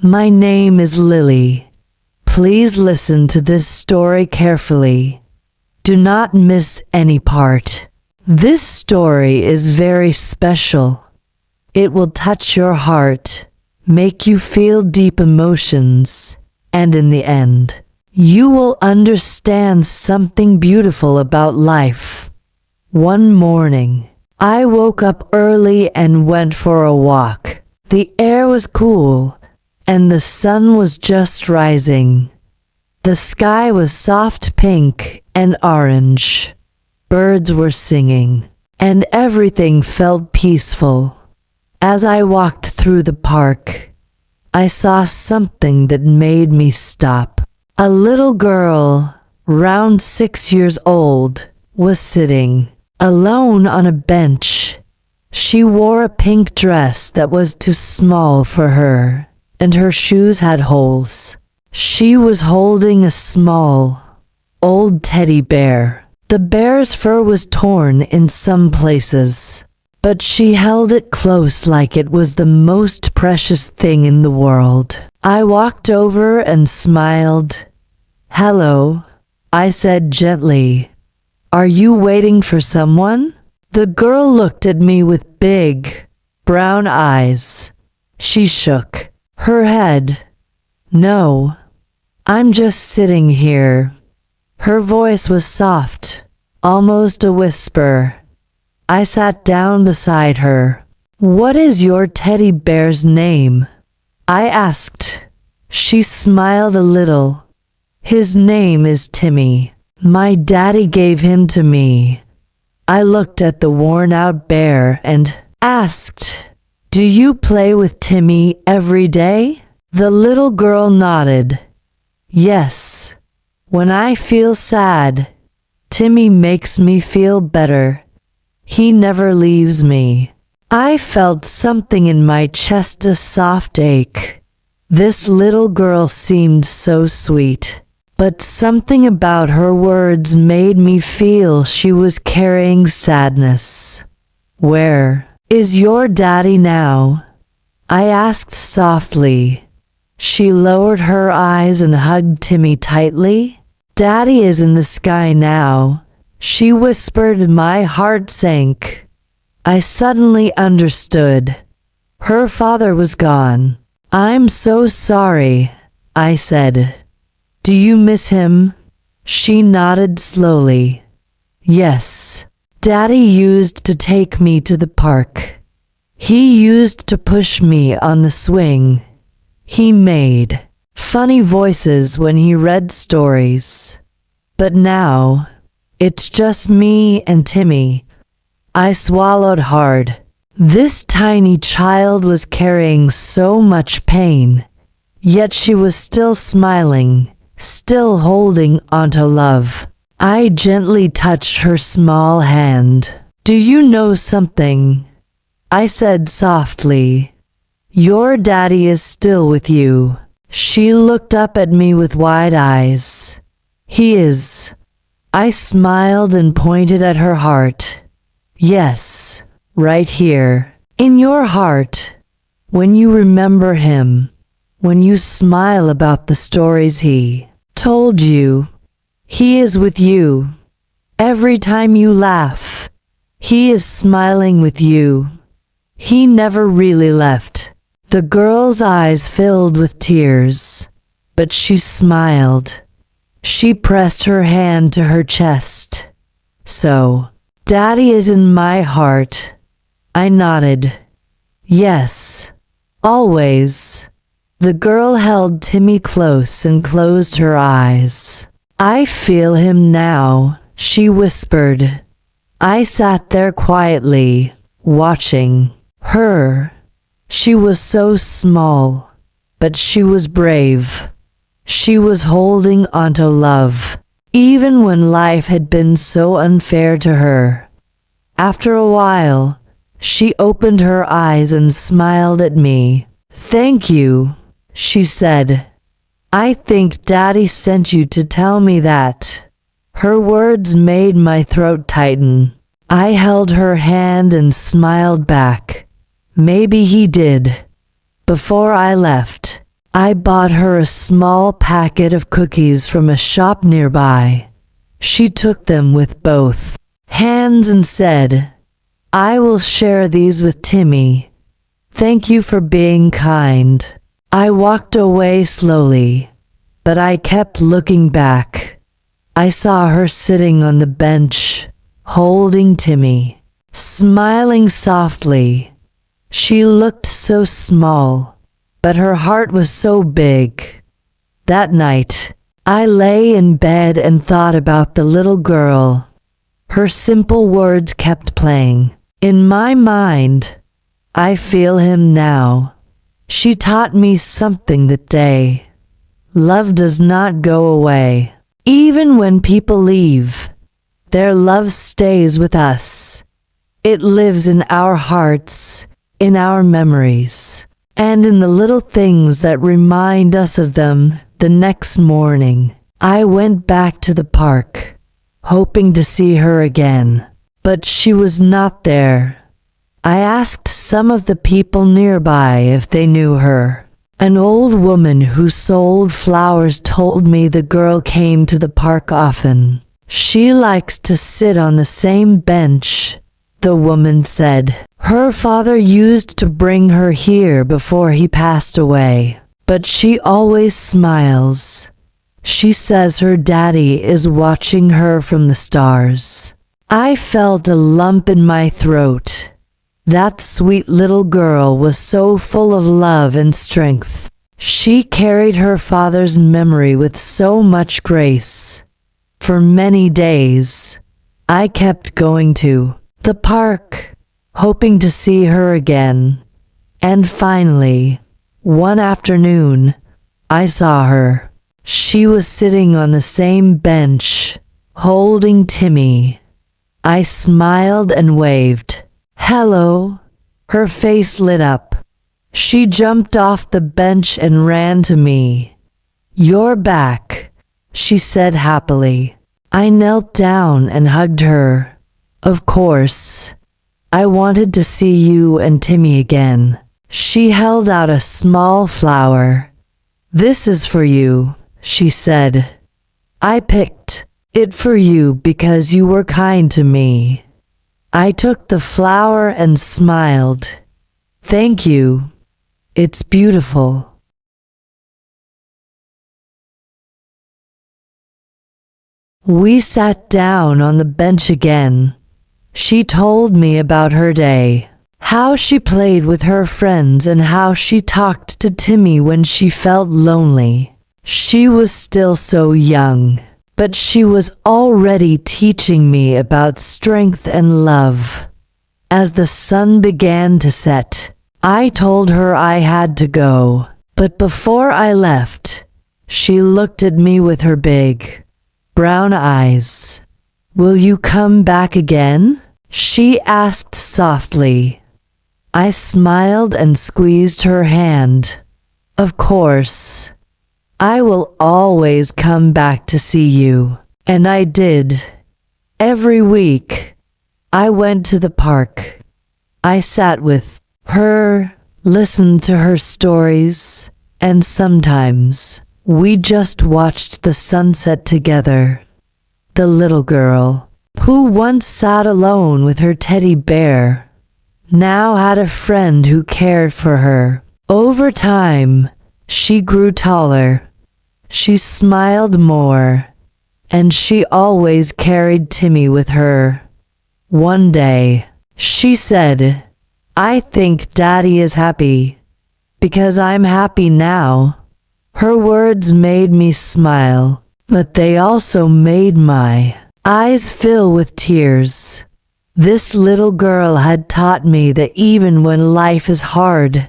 My name is Lily. Please listen to this story carefully. Do not miss any part. This story is very special. It will touch your heart, make you feel deep emotions, and in the end, you will understand something beautiful about life. One morning, I woke up early and went for a walk. The air was cool, and the sun was just rising. The sky was soft pink and orange. Birds were singing, and everything felt peaceful. As I walked through the park, I saw something that made me stop. A little girl, around 6 years old, was sitting alone on a bench. She wore a pink dress that was too small for her, and her shoes had holes. She was holding a small, old teddy bear. The bear's fur was torn in some places, but she held it close like it was the most precious thing in the world. I walked over and smiled. "Hello," I said gently. "Are you waiting for someone?" The girl looked at me with big, brown eyes. She shook her head. "No, I'm just sitting here." Her voice was soft, almost a whisper. I sat down beside her. "What is your teddy bear's name?" I asked. She smiled a little. "His name is Timmy. My daddy gave him to me." I looked at the worn-out bear and asked, "Do you play with Timmy every day?" The little girl nodded. "Yes. When I feel sad, Timmy makes me feel better. He never leaves me." I felt something in my chest, a soft ache. This little girl seemed so sweet, but something about her words made me feel she was carrying sadness. "Where is your daddy now?" I asked softly. She lowered her eyes and hugged Timmy tightly. "Daddy is in the sky now," she whispered. My heart sank. I suddenly understood. Her father was gone. "I'm so sorry," I said. "Do you miss him?" She nodded slowly. "Yes. Daddy used to take me to the park. He used to push me on the swing. He made funny voices when he read stories. But now, it's just me and Timmy." I swallowed hard. This tiny child was carrying so much pain, yet she was still smiling, still holding onto love. I gently touched her small hand. "Do you know something?" I said softly. "Your daddy is still with you." She looked up at me with wide eyes. "He is." I smiled and pointed at her heart. "Yes, right here, in your heart. When you remember him, when you smile about the stories he told you, he is with you. Every time you laugh, he is smiling with you. He never really left." The girl's eyes filled with tears, but she smiled. She pressed her hand to her chest. "So, Daddy is in my heart." I nodded. "Yes, always." The girl held Timmy close and closed her eyes. "I feel him now," she whispered. I sat there quietly, watching her. She was so small, but she was brave. She was holding onto love, even when life had been so unfair to her. After a while, she opened her eyes and smiled at me. "Thank you," she said. "I think Daddy sent you to tell me that." Her words made my throat tighten. I held her hand and smiled back. Maybe he did. Before I left, I bought her a small packet of cookies from a shop nearby. She took them with both hands and said, "I will share these with Timmy. Thank you for being kind." I walked away slowly, but I kept looking back. I saw her sitting on the bench, holding Timmy, smiling softly. She looked so small, but her heart was so big. That night, I lay in bed and thought about the little girl. Her simple words kept playing in my mind. I feel him now. She taught me something that day. Love does not go away. Even when people leave, their love stays with us. It lives in our hearts, in our memories, and in the little things that remind us of them. The next morning, I went back to the park, hoping to see her again, but she was not there. I asked some of the people nearby if they knew her. An old woman who sold flowers told me the girl came to the park often. She likes to sit on the same bench, the woman said. Her father used to bring her here before he passed away, but she always smiles. She says her daddy is watching her from the stars. I felt a lump in my throat. That sweet little girl was so full of love and strength. She carried her father's memory with so much grace. For many days, I kept going to the park, hoping to see her again. And finally, one afternoon, I saw her. She was sitting on the same bench, holding Timmy. I smiled and waved. "Hello." Her face lit up. She jumped off the bench and ran to me. "You're back," she said happily. I knelt down and hugged her. "Of course. I wanted to see you and Timmy again." She held out a small flower. "This is for you," she said. "I picked it for you because you were kind to me." I took the flower and smiled. "Thank you. It's beautiful." We sat down on the bench again. She told me about her day, how she played with her friends and how she talked to Timmy when she felt lonely. She was still so young, but she was already teaching me about strength and love. As the sun began to set, I told her I had to go, but before I left, she looked at me with her big, brown eyes. "Will you come back again?" she asked softly. I smiled and squeezed her hand. "Of course. I will always come back to see you." And I did. Every week, I went to the park. I sat with her, listened to her stories, and sometimes we just watched the sunset together. The little girl, who once sat alone with her teddy bear, now had a friend who cared for her. Over time, she grew taller. She smiled more, and she always carried Timmy with her. One day, she said, "I think Daddy is happy, because I'm happy now." Her words made me smile, but they also made my eyes fill with tears. This little girl had taught me that even when life is hard,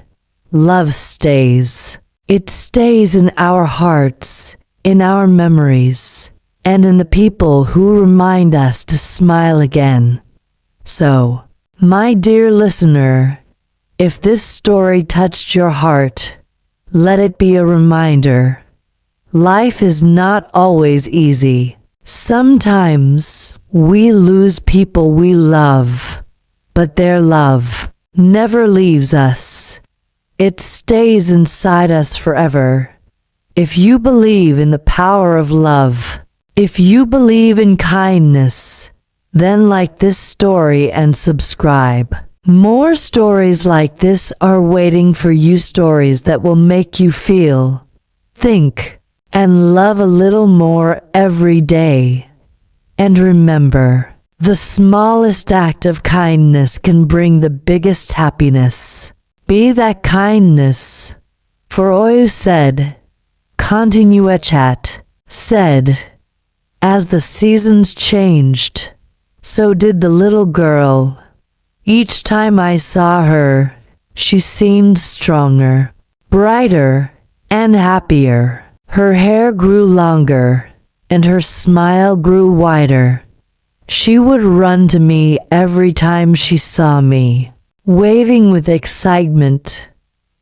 love stays. It stays in our hearts, in our memories, and in the people who remind us to smile again. So, my dear listener, if this story touched your heart, let it be a reminder. Life is not always easy. Sometimes we lose people we love, but their love never leaves us. It stays inside us forever. If you believe in the power of love, if you believe in kindness, then like this story and subscribe. More stories like this are waiting for you, stories that will make you feel, think, and love a little more every day. And remember, the smallest act of kindness can bring the biggest happiness. Be that kindness. For Oyu said, Continuechat said, as the seasons changed, so did the little girl. Each time I saw her, she seemed stronger, brighter, and happier. Her hair grew longer, and her smile grew wider. She would run to me every time she saw me, waving with excitement.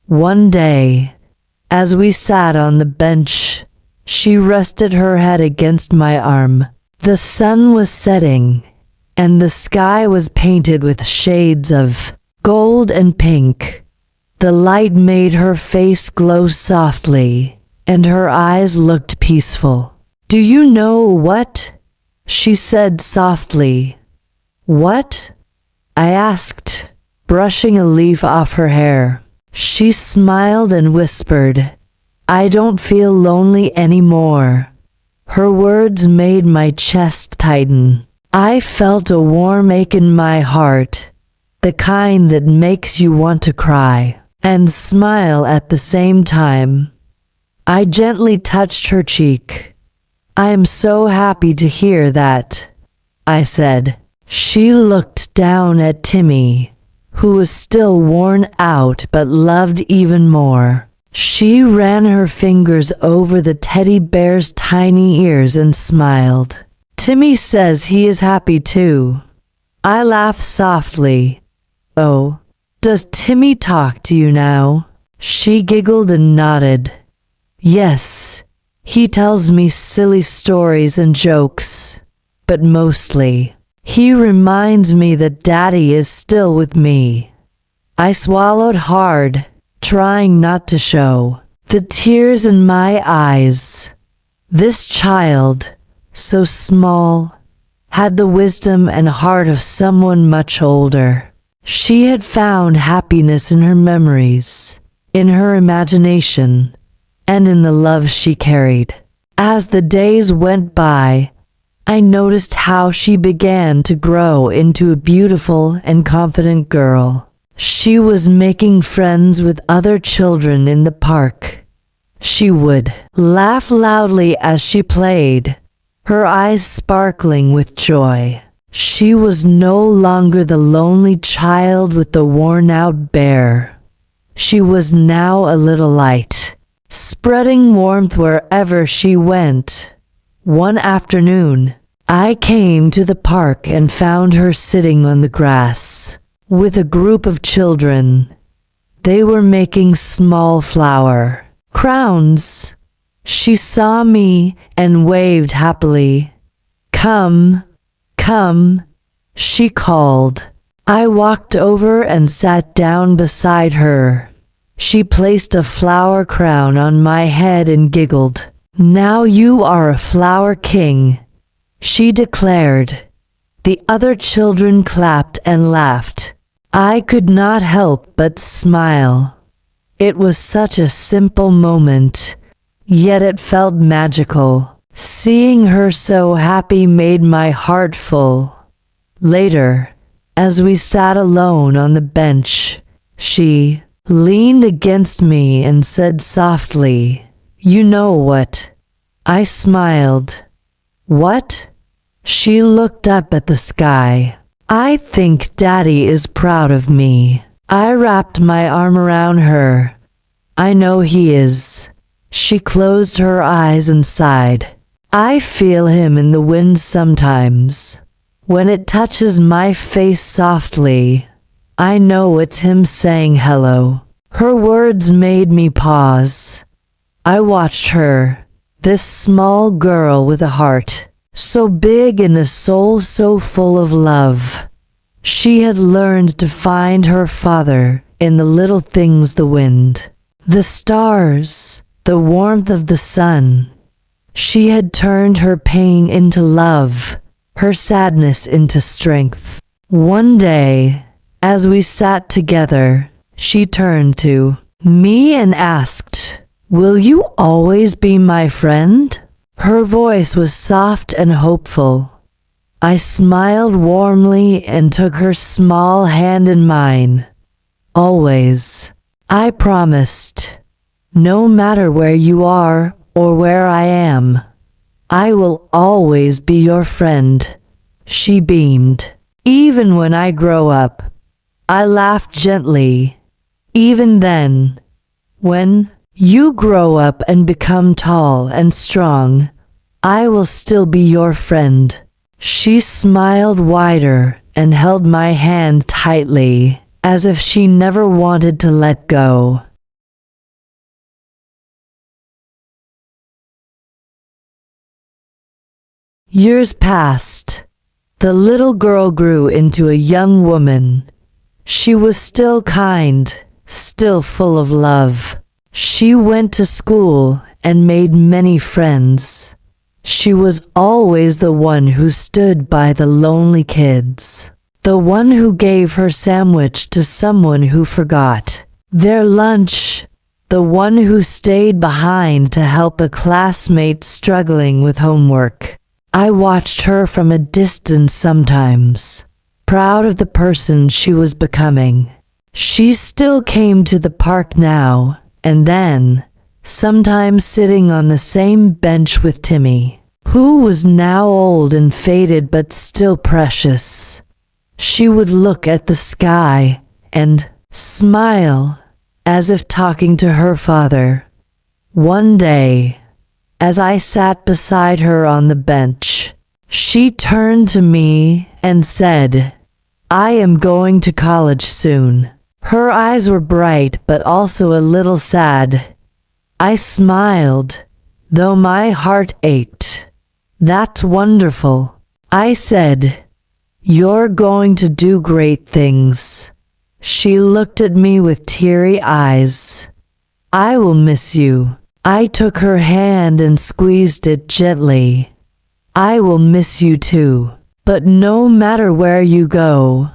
One day, as we sat on the bench, she rested her head against my arm. The sun was setting, and the sky was painted with shades of gold and pink. The light made her face glow softly, and her eyes looked peaceful. "Do you know what?" she said softly. "What?" I asked, brushing a leaf off her hair. She smiled and whispered, "I don't feel lonely anymore." Her words made my chest tighten. I felt a warm ache in my heart, the kind that makes you want to cry and smile at the same time. I gently touched her cheek. "I am so happy to hear that," I said. She looked down at Timmy, who was still worn out but loved even more. She ran her fingers over the teddy bear's tiny ears and smiled. "Timmy says he is happy too." I laughed softly. "Oh, does Timmy talk to you now?" She giggled and nodded. "Yes, he tells me silly stories and jokes, but mostly, he reminds me that Daddy is still with me." I swallowed hard, trying not to show the tears in my eyes. This child, so small, had the wisdom and heart of someone much older. She had found happiness in her memories, in her imagination, and in the love she carried. As the days went by, I noticed how she began to grow into a beautiful and confident girl. She was making friends with other children in the park. She would laugh loudly as she played, her eyes sparkling with joy. She was no longer the lonely child with the worn-out bear. She was now a little light, spreading warmth wherever she went. One afternoon, I came to the park and found her sitting on the grass with a group of children. They were making small flower crowns. She saw me and waved happily. "Come, come," she called. I walked over and sat down beside her. She placed a flower crown on my head and giggled. "Now you are a flower king," she declared. The other children clapped and laughed. I could not help but smile. It was such a simple moment, yet it felt magical. Seeing her so happy made my heart full. Later, as we sat alone on the bench, she leaned against me and said softly, "You know what?" I smiled. "What?" She looked up at the sky. "I think Daddy is proud of me." I wrapped my arm around her. "I know he is." She closed her eyes and sighed. "I feel him in the wind sometimes. When it touches my face softly, I know it's him saying hello." Her words made me pause. I watched her, this small girl with a heart so big and a soul so full of love. She had learned to find her father in the little things, the wind, the stars, the warmth of the sun. She had turned her pain into love, her sadness into strength. One day, as we sat together, she turned to me and asked, "Will you always be my friend?" Her voice was soft and hopeful. I smiled warmly and took her small hand in mine. "Always," I promised. "No matter where you are or where I am, I will always be your friend." She beamed. "Even when I grow up," I laughed gently. "Even then, when you grow up and become tall and strong, I will still be your friend." She smiled wider and held my hand tightly, as if she never wanted to let go. Years passed. The little girl grew into a young woman. She was still kind, still full of love. She went to school and made many friends. She was always the one who stood by the lonely kids, the one who gave her sandwich to someone who forgot their lunch, the one who stayed behind to help a classmate struggling with homework. I watched her from a distance sometimes, proud of the person she was becoming. She still came to the park now and then, sometimes sitting on the same bench with Timmy, who was now old and faded but still precious. She would look at the sky and smile, as if talking to her father. One day, as I sat beside her on the bench, she turned to me and said, "I am going to college soon." Her eyes were bright but also a little sad. I smiled, though my heart ached. "That's wonderful," I said. "You're going to do great things." She looked at me with teary eyes. "I will miss you." I took her hand and squeezed it gently. "I will miss you too. But no matter where you go,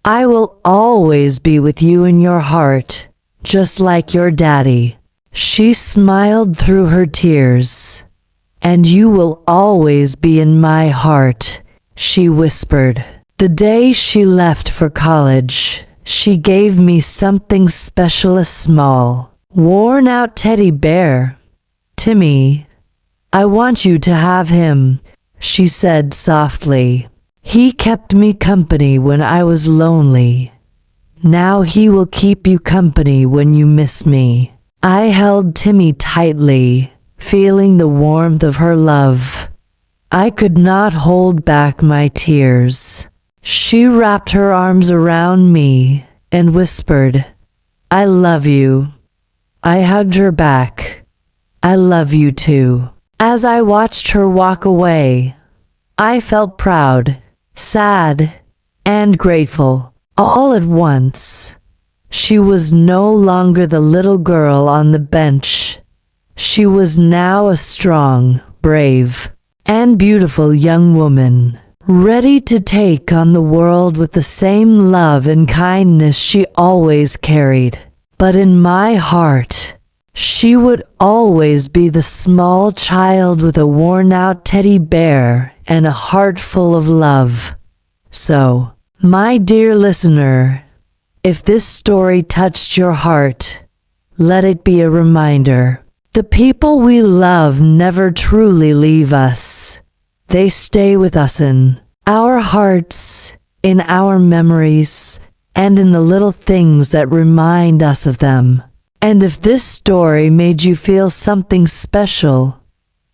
I will always be with you in your heart, just like your daddy." She smiled through her tears. "And you will always be in my heart," she whispered. The day she left for college, she gave me something special, a small, worn-out teddy bear. "Timmy, I want you to have him," she said softly. "He kept me company when I was lonely. Now he will keep you company when you miss me." I held Timmy tightly, feeling the warmth of her love. I could not hold back my tears. She wrapped her arms around me and whispered, "I love you." I hugged her back. "I love you too." As I watched her walk away, I felt proud, sad, and grateful, all at once. She was no longer the little girl on the bench. She was now a strong, brave, and beautiful young woman, ready to take on the world with the same love and kindness she always carried. But in my heart, she would always be the small child with a worn-out teddy bear and a heart full of love. So, my dear listener, if this story touched your heart, let it be a reminder. The people we love never truly leave us. They stay with us in our hearts, in our memories, and in the little things that remind us of them. And if this story made you feel something special,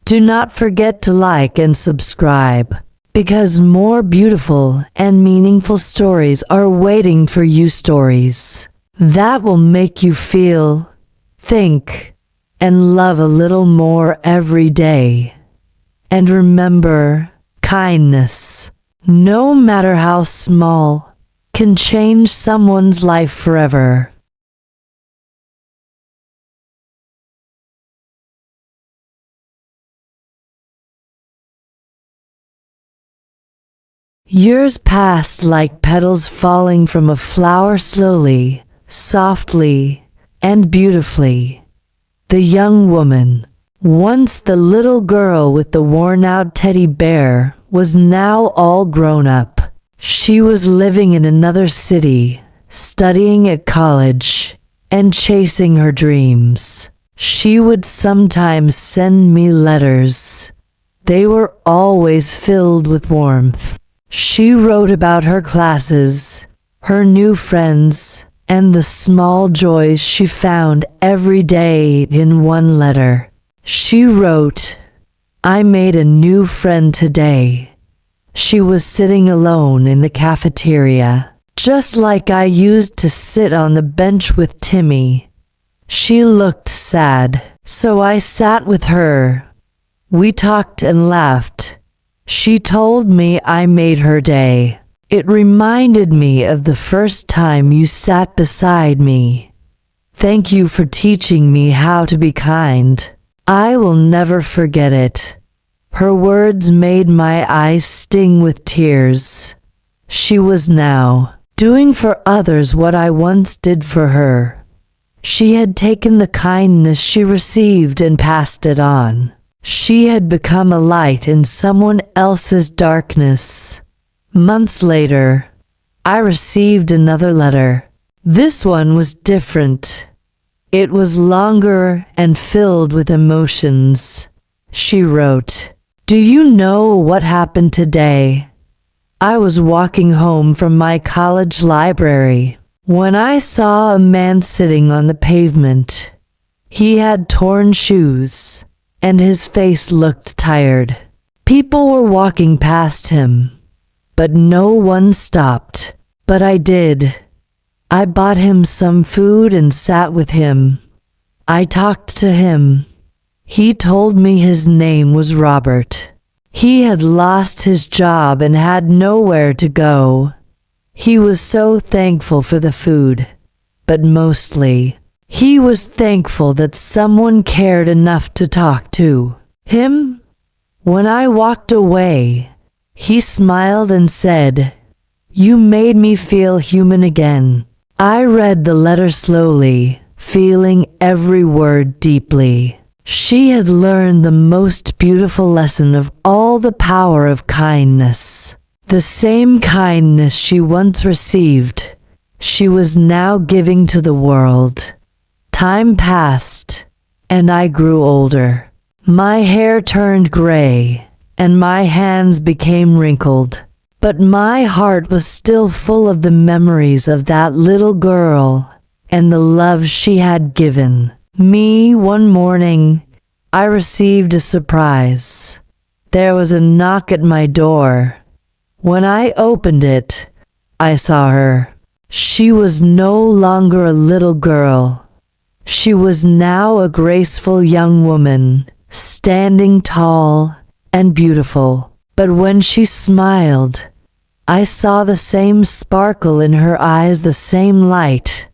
do not forget to like and subscribe, because more beautiful and meaningful stories are waiting for you, stories that will make you feel, think, and love a little more every day. And remember, kindness, no matter how small, can change someone's life forever. Years passed like petals falling from a flower slowly, softly, and beautifully. The young woman, once the little girl with the worn-out teddy bear, was now all grown up. She was living in another city, studying at college, and chasing her dreams. She would sometimes send me letters. They were always filled with warmth. She wrote about her classes, her new friends, and the small joys she found every day in one letter. She wrote, "I made a new friend today." She was sitting alone in the cafeteria, just like I used to sit on the bench with Timmy. She looked sad, so I sat with her. We talked and laughed. She told me I made her day. It reminded me of the first time you sat beside me. Thank you for teaching me how to be kind. I will never forget it. Her words made my eyes sting with tears. She was now doing for others what I once did for her. She had taken the kindness she received and passed it on. She had become a light in someone else's darkness. Months later, I received another letter. This one was different. It was longer and filled with emotions. She wrote, "Do you know what happened today? I was walking home from my college library when I saw a man sitting on the pavement. He had torn shoes, and his face looked tired. People were walking past him, but no one stopped. But I did. I bought him some food and sat with him. I talked to him. He told me his name was Robert. He had lost his job and had nowhere to go. He was so thankful for the food, but mostly, he was thankful that someone cared enough to talk to him. When I walked away, he smiled and said, 'You made me feel human again.'" I read the letter slowly, feeling every word deeply. She had learned the most beautiful lesson of all, the power of kindness. The same kindness she once received, she was now giving to the world. Time passed, and I grew older. My hair turned gray, and my hands became wrinkled. But my heart was still full of the memories of that little girl and the love she had given me. One morning, I received a surprise. There was a knock at my door. When I opened it, I saw her. She was no longer a little girl. She was now a graceful young woman, standing tall and beautiful. But when she smiled, I saw the same sparkle in her eyes, the same light,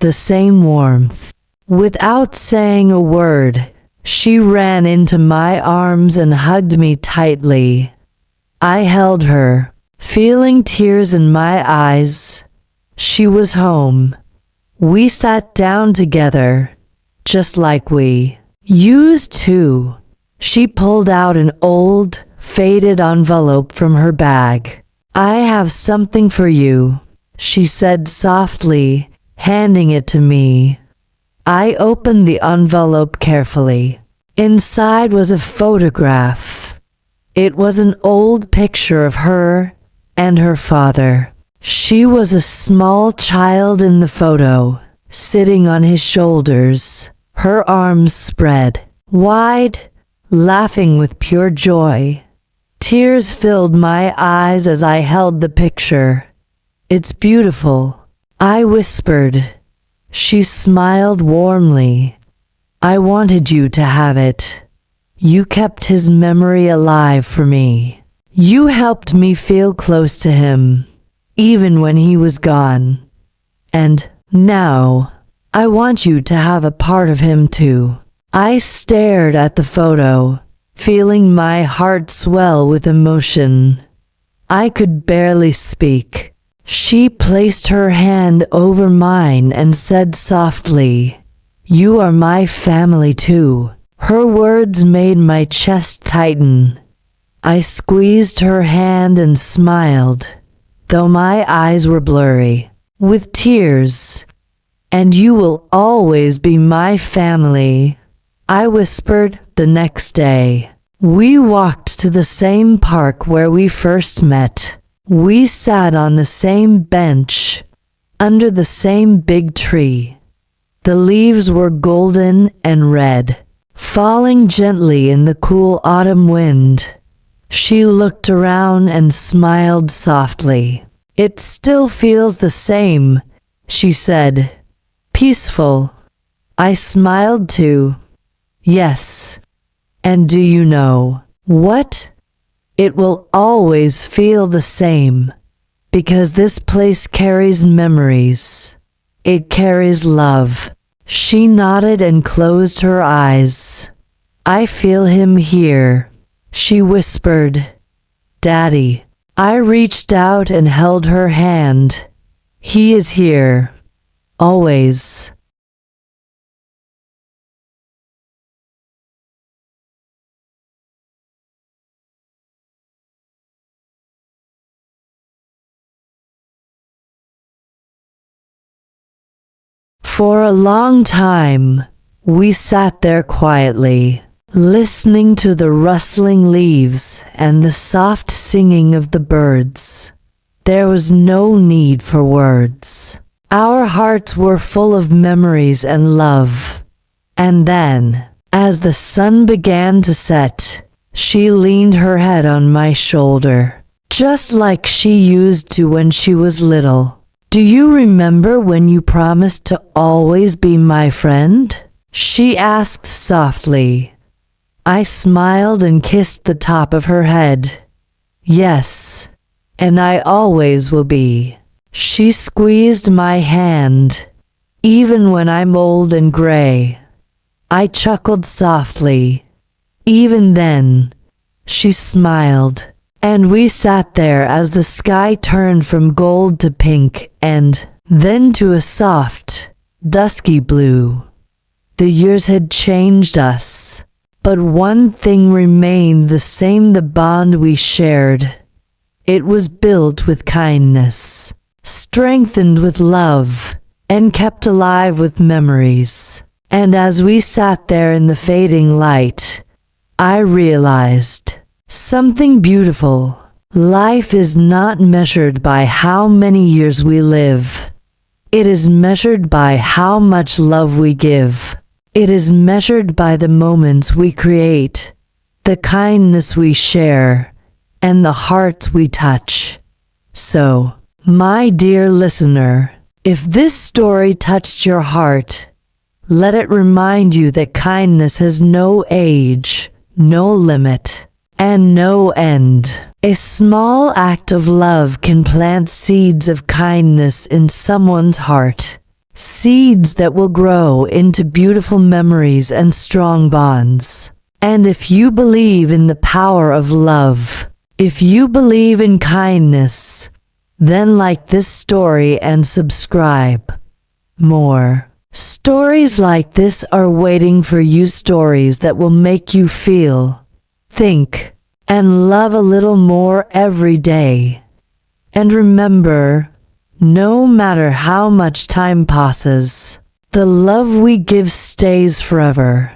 the same warmth. Without saying a word, she ran into my arms and hugged me tightly. I held her, feeling tears in my eyes. She was home. We sat down together, just like we used to. She pulled out an old, faded envelope from her bag. "I have something for you," she said softly, handing it to me. I opened the envelope carefully. Inside was a photograph. It was an old picture of her and her father. She was a small child in the photo, sitting on his shoulders, her arms spread wide, laughing with pure joy. Tears filled my eyes as I held the picture. "It's beautiful," I whispered. She smiled warmly. "I wanted you to have it. You kept his memory alive for me. You helped me feel close to him, even when he was gone. And now, I want you to have a part of him too." I stared at the photo, feeling my heart swell with emotion. I could barely speak. She placed her hand over mine and said softly, "You are my family too." Her words made my chest tighten. I squeezed her hand and smiled, though my eyes were blurry with tears. "And you will always be my family," I whispered the next day. We walked to the same park where we first met. We sat on the same bench, under the same big tree. The leaves were golden and red, falling gently in the cool autumn wind. She looked around and smiled softly. "It still feels the same," she said. "Peaceful." I smiled too. "Yes. And do you know what? It will always feel the same, because this place carries memories. It carries love." She nodded and closed her eyes. "I feel him here," she whispered. "Daddy." I reached out and held her hand. "He is here, always." For a long time, we sat there quietly, listening to the rustling leaves and the soft singing of the birds. There was no need for words. Our hearts were full of memories and love. And then, as the sun began to set, she leaned her head on my shoulder, just like she used to when she was little. "Do you remember when you promised to always be my friend?" she asked softly. I smiled and kissed the top of her head. "Yes, and I always will be." She squeezed my hand. "Even when I'm old and gray." I chuckled softly. "Even then." She smiled. And we sat there as the sky turned from gold to pink and then to a soft, dusky blue. The years had changed us, but one thing remained the same: the bond we shared. It was built with kindness, strengthened with love, and kept alive with memories. And as we sat there in the fading light, I realized something beautiful. Life is not measured by how many years we live. It is measured by how much love we give. It is measured by the moments we create, the kindness we share, and the hearts we touch. So, my dear listener, if this story touched your heart, let it remind you that kindness has no age, no limit, and no end. A small act of love can plant seeds of kindness in someone's heart, seeds that will grow into beautiful memories and strong bonds. And if you believe in the power of love, if you believe in kindness, then like this story and subscribe. More stories like this are waiting for you, stories that will make you feel, think, and love a little more every day. And remember, no matter how much time passes, the love we give stays forever.